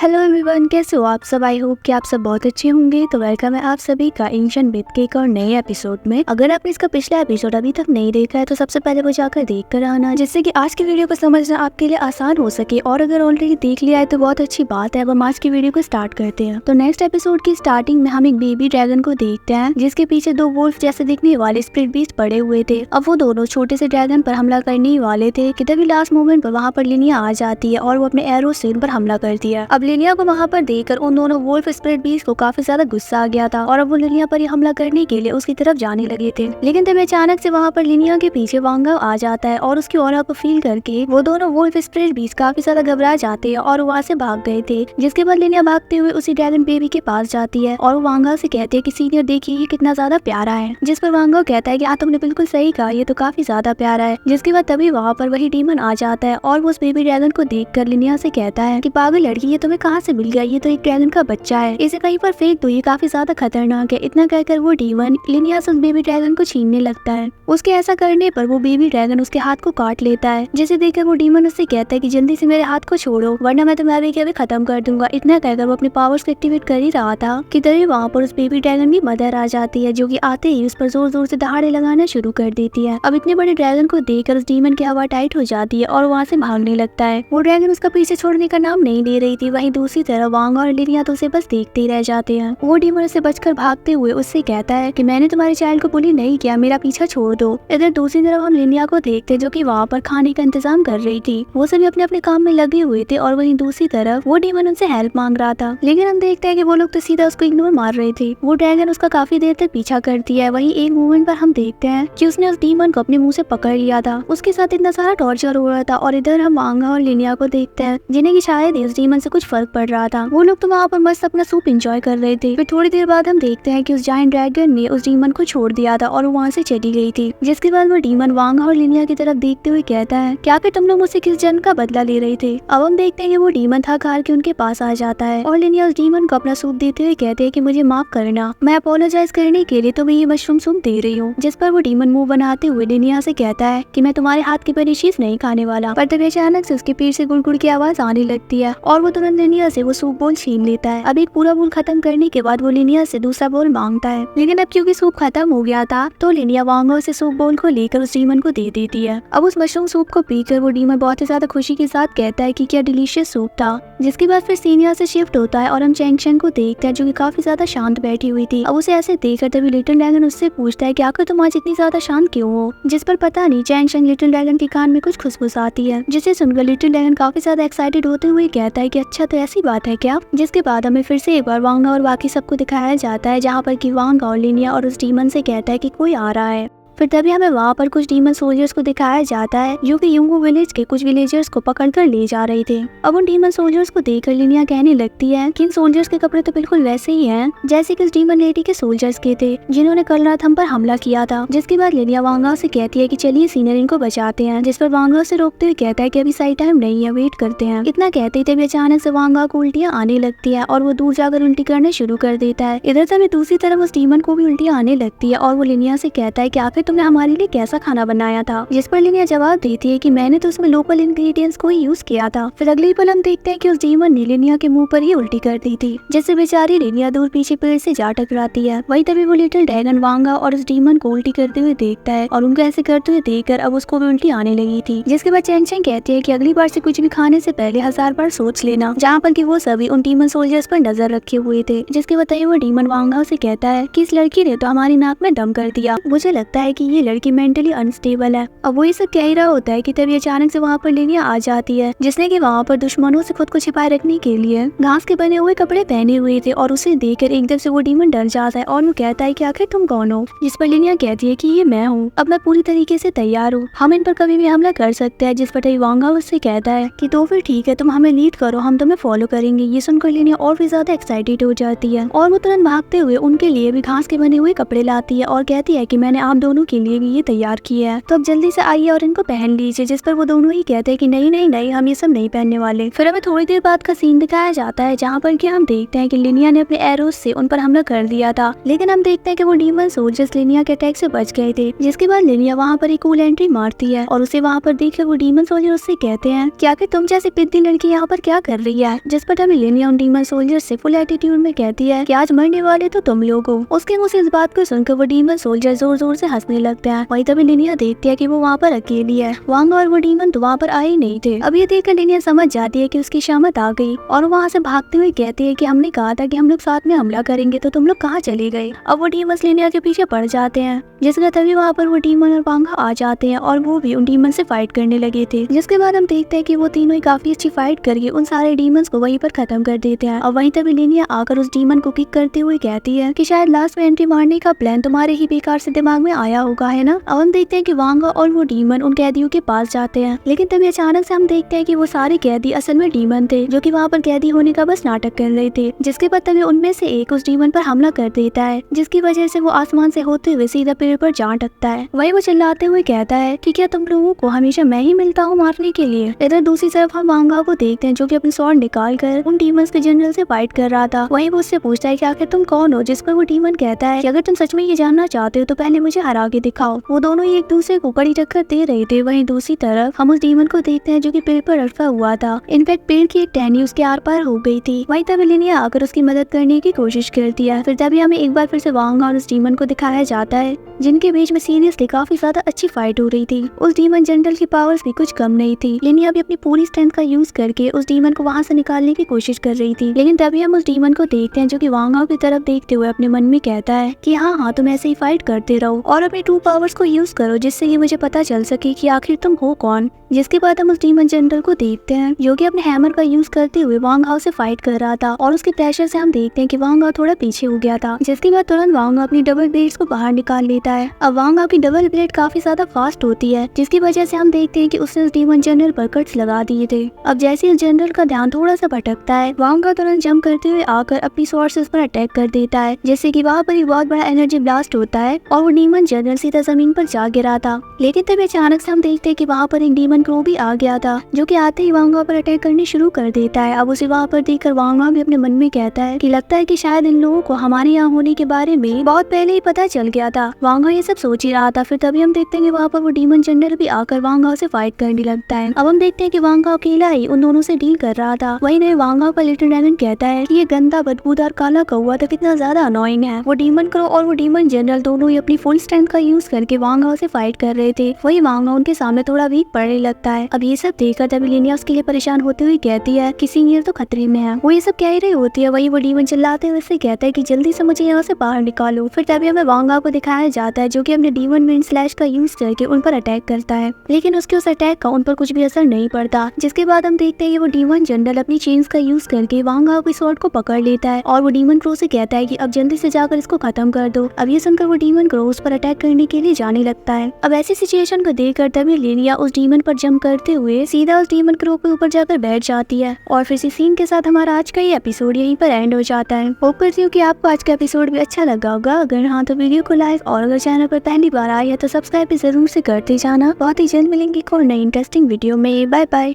Hello everyone, कैसे हो आप सब। आई होप कि आप सब बहुत अच्छे होंगे। तो वेलकम है आप सभी का एंशिएंट विद के एक और नए एपिसोड में। अगर आपने इसका पिछला एपिसोड अभी तक नहीं देखा है तो सबसे पहले वो जाकर देख कर आना, जिससे कि आज की वीडियो को समझना आपके लिए आसान हो सके। और अगर ऑलरेडी देख लिया है तो बहुत अच्छी बात है। अब हम आज की वीडियो को स्टार्ट करते हैं। तो नेक्स्ट एपिसोड की स्टार्टिंग में हम एक बेबी ड्रैगन को देखते हैं, जिसके पीछे दो वुल्फ जैसे दिखने वाले स्प्लिट बीस्ट पड़े हुए थे। अब वो दोनों छोटे से ड्रैगन पर हमला करने ही वाले थे कि तभी लास्ट मोमेंट पर वहाँ पर लिनिया आ जाती है और वो अपने एरो से उन पर हमला करती है। अब लिनिया को वहाँ पर देखकर उन दोनों वुल्फ स्प्लिट बीस्ट को काफी ज्यादा गुस्सा आ गया था और अब वो लिनिया पर ही हमला करने के लिए उसकी तरफ जाने लगे थे। लेकिन तभी अचानक से वहाँ पर लिनिया के पीछे वांगा आ जाता है और उसकी ऑरा को फील करके वो दोनों वुल्फ स्प्लिट बीस्ट काफी ज्यादा घबरा जाते हैं और वहाँ से भाग गए थे। जिसके बाद लिनिया भागते हुए उसी ड्रैगन बेबी के पास जाती है और वो वांगा से कहते हैं कि सीनियर देखिए ये कितना ज्यादा प्यारा है। जिस पर वांगा कहता है कि तुमने बिल्कुल सही कहा, ये तो काफी ज्यादा प्यारा है। जिसके बाद तभी वहाँ पर वही डीमन आ जाता है और वो उस बेबी ड्रैगन को देखकर लिनिया से कहता है कि पागल लड़की, ये तुम्हें कहाँ से मिल गया, ये तो एक ड्रैगन का बच्चा है, इसे कहीं पर फेंक दो, ये काफी ज्यादा खतरनाक है। इतना कहकर वो डीमन लिनिया से उस बेबी ड्रैगन को छीनने लगता है। उसके ऐसा करने पर वो बेबी ड्रैगन उसके हाथ को काट लेता है, जिसे देखकर वो डीमन उससे कहता है कि जल्दी से मेरे हाथ को छोड़ो वरना मैं तुम्हें अभी के अभी खत्म कर दूंगा। इतना कहकर वो अपने पावर्स को एक्टिवेट कर ही रहा था कि तभी वहाँ पर उस बेबी ड्रैगन की मदर आ जाती है, जो कि आते ही उस पर जोर जोर से दहाड़े लगाना शुरू कर देती है। अब इतने बड़े ड्रैगन को देखकर उस डीमन की हवा टाइट हो जाती है और वहाँ से भागने लगता है। वो ड्रैगन उसका पीछे छोड़ने का नाम नहीं ले रही थी। वहीं दूसरी तरफ वांगा और लिनिया तो उसे बस देखते ही रह जाते हैं। वो डीमन से बचकर भागते हुए उससे कहता है कि मैंने तुम्हारे चाइल्ड को बुली नहीं किया, मेरा पीछा छोड़ दो। इधर दूसरी तरफ हम लिनिया को देखते जो कि वहाँ पर खाने का इंतजाम कर रही थी। वो सभी अपने अपने काम में लगे हुए थे और वहीं दूसरी तरफ वो डीमन उनसे हेल्प मांग रहा था। लेकिन हम देखते हैं कि वो लोग तो सीधा उसको इग्नोर मार रहे थे। वो ड्रैगन उसका काफी देर तक पीछा करती है। वहीं एक मोमेंट पर हम देखते हैं कि उसने उस डीमन को अपने मुंह से पकड़ लिया था। उसके साथ इतना सारा टॉर्चर हो रहा था। और इधर हम वांगा और लिनिया को देखते हैं, जिन्हें की शायद इस डीमन से कुछ फर्क पड़ रहा था। वो लोग तो वहाँ पर मस्त अपना सूप एंजॉय कर रहे थे। फिर थोड़ी देर बाद हम देखते हैं कि उस जायंट ड्रैगन ने उस डीमन को छोड़ दिया था और वहाँ से चली गई थी। जिसके बाद वो डीमन वांगा और लिनिया की तरफ देखते हुए कहता है क्या फिर तुम लोग मुझसे किस जन्म का बदला ले रहे थे। अब हम देखते हैं कि वो डीमन थक हार के उनके पास आ जाता है और लिनिया उस डीमन को अपना सूप देते हुए कहते हैं कि मुझे माफ करना, मैं अपोलोजाइज करने के लिए तुम्हें ये मशरूम सूप दे रही हूँ। जिस पर वो डीमन मुंह बनाते हुए लिनिया से कहता है कि मैं तुम्हारे हाथ की बनी चीज नहीं खाने वाला। पर तभी अचानक से उसके पेट से गुड़गुड़ की आवाज आने लगती है और वो तुरंत लिनिया से वो सूप बोल छीन लेता है। अब एक पूरा बोल खत्म करने के बाद वो लिनिया से दूसरा बोल मांगता है। लेकिन अब क्योंकि सूप खत्म हो गया था तो लिनिया वांगा से सूप बोल को लेकर उस डीमन को दे देती है। अब उस मशरूम सूप को पीकर वो डीमन बहुत ही ज्यादा खुशी के साथ कहता है कि क्या डिलीशियस सूप था। जिसके बाद फिर सीनिया से शिफ्ट होता है और हम चैंगशन को देखते हैं, जो कि काफी ज्यादा शांत बैठी हुई थी। अब उसे ऐसे देखकर तभी लिटिल ड्रैगन उससे पूछता है कि आखिर तुम आज इतनी ज्यादा शांत क्यों हो। जिस पर पता नहीं चैंगशन लिटिल ड्रैगन के कान में कुछ खुशबू आती है, जिसे सुनकर लिटिल ड्रैगन काफी ज्यादा एक्साइटेड होते हुए कहता है कि अच्छा तो ऐसी बात है क्या। जिसके बाद हमें फिर से एक बार वांगा और बाकी सबको दिखाया जाता है, जहाँ पर कि वांगा और लिनिया और उस डीमन से कहता है कि कोई आ रहा है। फिर तभी हमें वहाँ पर कुछ डीमन सोल्जर्स को दिखाया जाता है, जो कि युंगू विलेज के कुछ विलेजर्स को पकड़कर ले जा रहे थे। अब उन डीमन सोल्जर्स को देखकर लिनिया कहने लगती है कि इन सोल्जर्स के कपड़े तो बिल्कुल वैसे ही हैं जैसे कि उस डीमन लेडी के सोल्जर्स के थे, जिन्होंने कल रात हम पर हमला किया था। जिसके बाद लिनिया वांगा से कहती है कि चलिए सीनियर इनको बचाते हैं। जिस पर वांगा से रोकते हुए कहता है कि अभी सही टाइम नहीं है, वेट करते हैं। इतना कहते तभी अचानक से वांगा को उल्टियाँ आने लगती है और वो दूर जाकर उल्टी करने शुरू कर देता है। इधर तभी दूसरी तरफ उस डीमन को भी उल्टियाँ आने लगती है और वो लिनिया से कहता है कि आखिर तुमने हमारे लिए कैसा खाना बनाया था। जिस पर लिनिया जवाब देती है कि मैंने तो उसमें लोकल इंग्रेडिएंट्स को ही यूज किया था। फिर अगले पल हम देखते हैं कि उस डीमन ने लिनिया के मुंह पर ही उल्टी कर दी थी, जिससे बेचारी लिनिया दूर पीछे पेड़ से जा टकराती है। वही तभी वो लिटिल ड्रैगन वांगा और उस डीमन को उल्टी करते हुए देखता है और उनको ऐसे करते हुए देखकर अब उसको भी उल्टी आने लगी थी। जिसके बाद चैंगशन कहती है कि अगली बार से कुछ भी खाने से पहले 1000 बार सोच लेना, जहाँ पर कि वो सभी उन डीमन सोल्जर्स पर नजर रखे हुए थे। जिसके बताइए वो डीमन वांगा से कहता है कि इस लड़की ने तो हमारी नाक में दम कर दिया, मुझे लगता है कि ये लड़की मेंटली अनस्टेबल है। अब वो ये सब कह ही रहा होता है कि तभी अचानक से वहाँ पर लिनिया आ जाती है, जिसने कि वहाँ पर दुश्मनों से खुद को छिपाए रखने के लिए घास के बने हुए कपड़े पहने हुए थे। और उसे देखकर एकदम से वो डीमन डर जाता है और वो कहता है कि आखिर तुम कौन हो। जिस पर लिनिया कहती है कि ये मैं हूँ, अब मैं पूरी तरीके से तैयार हूँ, हम इन पर कभी भी हमला कर सकते हैं। जिस पर तभी वांगा उससे कहता है कि तो फिर ठीक है, तुम हमें लीड करो, हम तुम्हें फॉलो करेंगे। ये सुनकर लिनिया और भी ज्यादा एक्साइटेड हो जाती है और वो तुरंत भागते हुए उनके लिए भी घास के बने हुए कपड़े लाती है और कहती है कि मैंने आप दोनों दोनों के लिए भी ये तैयार किया है, तो अब जल्दी से आइए और इनको पहन लीजिए। जिस पर वो दोनों ही कहते हैं कि नहीं नहीं नहीं, हम ये सब नहीं पहनने वाले। फिर हमें थोड़ी देर बाद का सीन दिखाया जाता है जहाँ पर कि हम देखते हैं कि लिनिया ने अपने एरोस से उन पर हमला कर दिया था, लेकिन हम देखते हैं कि वो डीमन सोल्जर्स लिनिया के अटैक से बच गए थे। जिसके बाद लिनिया वहाँ पर एक कूल एंट्री मारती है और उसे वहाँ पर देखकर वो डीमन सोल्जर उससे कहते हैं कि आखिर तुम जैसी पिद्दी लड़की यहाँ पर क्या कर रही है। जिस पर हमें लिनिया उन डीमन सोल्जर से फुल एटीट्यूड में कहती है कि आज मरने वाले तो तुम लोग हो। उसके मुंह से इस बात को सुनकर वो डीमन सोल्जर जोर जोर से हंसने लगते हैं। वहीं तभी लिनिया देखती है कि वो वहाँ पर अकेली है, वांग और वो डीमन तो वहाँ पर आए नहीं थे। अब ये देखकर लिनिया समझ जाती है कि उसकी शामत आ गई और वहाँ से भागते हुए कहती है कि हमने कहा था कि हम लोग साथ में हमला करेंगे, तो तुम लोग कहाँ चले गए। अब वो डीमन लिनिया के पीछे पड़ जाते हैं, जिसके तभी वहाँ पर वो डीमन और वांगा आ जाते हैं और वो भी उन डीमन से फाइट करने लगे थे। जिसके बाद हम देखते हैं कि वो तीनों ही काफी अच्छी फाइट करके उन सारे डीमंस को वहीं पर खत्म कर देते हैं। और वहीं तभी लिनिया आकर उस डीमन को किक करते हुए कहती है कि शायद लास्ट में एंट्री मारने का प्लान तुम्हारे ही बेकार से दिमाग में आया होगा, है ना। अब हम देखते हैं कि वांगा और वो डीमन उन कैदियों के पास जाते हैं, लेकिन तभी अचानक से हम देखते हैं कि वो सारे कैदी असल में डीमन थे जो कि वहाँ पर कैदी होने का बस नाटक कर रहे थे। जिसके बाद तभी उनमें से एक उस डीमन पर हमला कर देता है, जिसकी वजह से वो आसमान से होते हुए सीधा पेड़ पर जा अटकता है। वही वो चिल्लाते हुए कहता है कि क्या तुम लोगों को हमेशा मैं ही मिलता हूँ मारने के लिए। इधर दूसरी तरफ हम वांगा को देखते हैं जो कि अपनी स्वॉर्ड निकाल कर उन डीमंस के जनरल से फाइट कर रहा था। वहीं वो उससे पूछता है कि आखिर तुम कौन हो। जिस पर वो डीमन कहता है कि अगर तुम सच में ये जानना चाहते हो तो पहले मुझे हरा के दिखाओ। वो दोनों ही एक दूसरे को कड़ी टक्कर दे रहे थे। वहीं दूसरी तरफ हम उस डीमन को देखते हैं जो कि पेड़ पर अटका हुआ था। इनफैक्ट पेड़ की एक टहनी उसके आर पार हो गई थी। वहीं तभी लिनिया आकर उसकी मदद करने की कोशिश करती है। फिर तभी हमें एक बार फिर से वांगा और उस डीमन को दिखाया जाता है जिनके बीच में सीरियसली काफी ज्यादा अच्छी फाइट हो रही थी। उस डीमन जनरल की पावर्स भी कुछ कम नहीं थी। लिनिया भी अपनी पूरी स्ट्रेंथ का यूज करके उस डीमन को वहां से निकालने की कोशिश कर रही थी, लेकिन तभी हम उस डीमन को देखते हैं जो कि वांगा की तरफ देखते हुए अपने मन में कहता है कि हाँ तुम ऐसे ही फाइट करते रहो और अपनी ट्रू पावर्स को यूज करो जिससे ये मुझे पता चल सके कि आखिर तुम हो कौन। जिसके बाद हम उस डीमन जनरल को देखते हैं जो कि अपने हैमर का यूज करते हुए वांगा से फाइट कर रहा था और उसके प्रेशर से हम देखते हैं कि वांगा थोड़ा पीछे हो गया था। जिसके बाद तुरंत वांगा अपनी डबल ब्लेड्स को बाहर निकाल लेता है। अब वांगा की डबल ब्लेड काफी ज्यादा फास्ट होती है, जिसकी वजह से हम देखते हैं कि उसने उस डीमन जनरल पर कट्स लगा दिए थे। अब जैसे ही जनरल का ध्यान थोड़ा सा भटकता है, वांगा तुरंत जंप करते हुए आकर अपनी स्वॉर्ड से उस पर अटैक कर देता है, जिससे कि वहाँ पर एक बहुत बड़ा एनर्जी ब्लास्ट होता है और वो डीमन जनरल सीधा जमीन पर जा गिरा था। लेकिन तभी अचानक से हम देखते हैं कि वहाँ पर एक डीमन क्रो भी आ गया था जो कि आते ही वांगा पर अटैक करने शुरू कर देता है। अब उसे वहाँ पर देखकर वांगा भी अपने मन में कहता है कि लगता है कि शायद इन लोगों को हमारे यहाँ होने के बारे में बहुत पहले ही पता चल गया था। वांगा ये सब सोच ही रहा था। फिर तभी हम देखते हैं कि वहाँ पर वो डीमन जनरल भी आकर वांगा से फाइट करने लगता है। अब हम देखते हैं कि वांगा अकेला ही उन दोनों से डील कर रहा था। वहीं नहीं वांगा का लिटिल ड्रैगन कहता है कि ये गंदा बदबूदार काला कौवा तो कितना ज्यादा अनोइंग है। वो डीमन क्रो और वो डीमन जनरल दोनों ही अपनी फुल स्ट्रेंथ का यूज करके वांगा से फाइट कर रहे थे। वही वांगा उनके सामने थोड़ा वीक पड़ने लगता है। अब ये सब देखकर तभी लिनिया उसके लिए परेशान होते हुए कहती है कि सीनियर तो खतरे में है। वो ये सब कह रही होती है। वही वो डीमन चिल्लाते हुए उससे कहता है कि जल्दी से मुझे यहाँ से बाहर निकालो। फिर तभी हमें वांगा को दिखाया जाता है जो कि अपने डीमन विंड स्लैश का यूज करके उन पर अटैक करता है, लेकिन उसके उस अटैक का उन पर कुछ भी असर नहीं पड़ता। जिसके बाद हम देखते हैं कि वो डीमन जनरल अपनी चेन्स का यूज करके वांगा की स्वॉर्ड को पकड़ लेता है और वो डीमन क्रो से कहता है कि अब जल्दी से जाकर इसको खत्म कर दो। अब ये सुनकर वो डीमन क्रो उस पर अटैक करने के लिए जाने लगता है। अब ऐसी सिचुएशन को देखकर तभी लिनिया उस डीमन पर जंप करते हुए सीधा उस डीमन क्रो के ऊपर जाकर बैठ जाती है और फिर इसी सीन के साथ हमारा आज का ये एपिसोड यहीं पर एंड हो जाता है। होप करती हूँ कि आपको आज का एपिसोड भी अच्छा लगा होगा। अगर हाँ तो वीडियो को लाइक और अगर चैनल पर पहली बार आए है तो सब्सक्राइब भी जरूर से करते जाना। बहुत ही जल्द मिलेंगे एक और नई इंटरेस्टिंग वीडियो में। Bye bye.